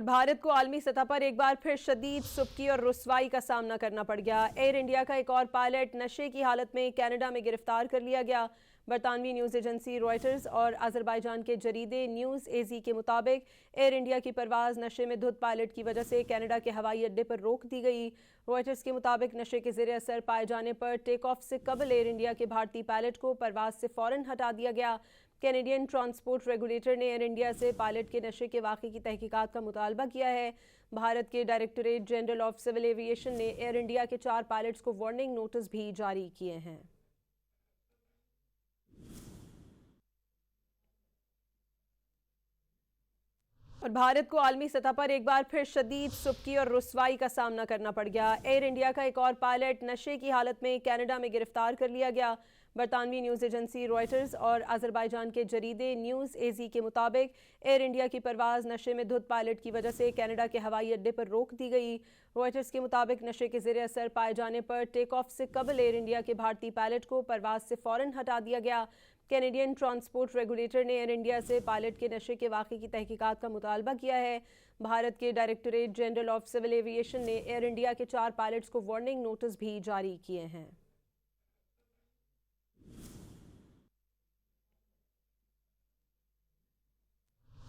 भारत को आलमी सतह पर एक बार फिर शदीद सुबकी और रुसवाई का सामना करना पड़ गया। एयर इंडिया का एक और पायलट नशे की हालत में कनाडा में गिरफ्तार कर लिया गया। बरतानवी न्यूज़ एजेंसी रॉयटर्स और अजरबैजान के जरीदे न्यूज़ एजी के मुताबिक एयर इंडिया की परवाज़ नशे में धुत पायलट की वजह से कनाडा के हवाई अड्डे पर रोक दी गई। रॉयटर्स के मुताबिक नशे के ज़ेरे असर पाए जाने पर टेक ऑफ से कबल एयर इंडिया के भारतीय पायलट को परवाज़ से फ़ौरन हटा दिया गया। कैनेडियन ट्रांसपोर्ट रेगुलेटर ने एयर इंडिया से पायलट के नशे के वाक़े की तहकीकात का मुतालबा किया है। भारत के directorate general of civil aviation ने एयर इंडिया के 4 पायलट्स को वार्निंग नोटिस भी जारी किए हैं। और भारत को आलमी सतह पर एक बार फिर शदीद सुबकी और रुसवाई का सामना करना पड़ गया। एयर इंडिया का एक और पायलट नशे की हालत में कनाडा में गिरफ्तार कर लिया गया। बरतानवी न्यूज़ एजेंसी रॉयटर्स और अजरबैजान के जरीदे न्यूज़ एजी के मुताबिक एयर इंडिया की परवाज़ नशे में धुत पायलट की वजह से कनाडा के हवाई अड्डे पर रोक दी गई। रॉयटर्स के मुताबिक नशे के ज़ेरे असर पाए जाने पर टेक ऑफ से कबल एयर इंडिया के भारतीय पायलट को परवाज़ से फ़ौरन हटा दिया गया। कैनेडियन ट्रांसपोर्ट रेगुलेटर ने एयर इंडिया से पायलट के नशे के वाक़े की तहकीकात का मुतालबा किया है। भारत के directorate general of civil aviation ने एयर इंडिया के 4 पायलट्स को वार्निंग नोटिस भी जारी किए हैं।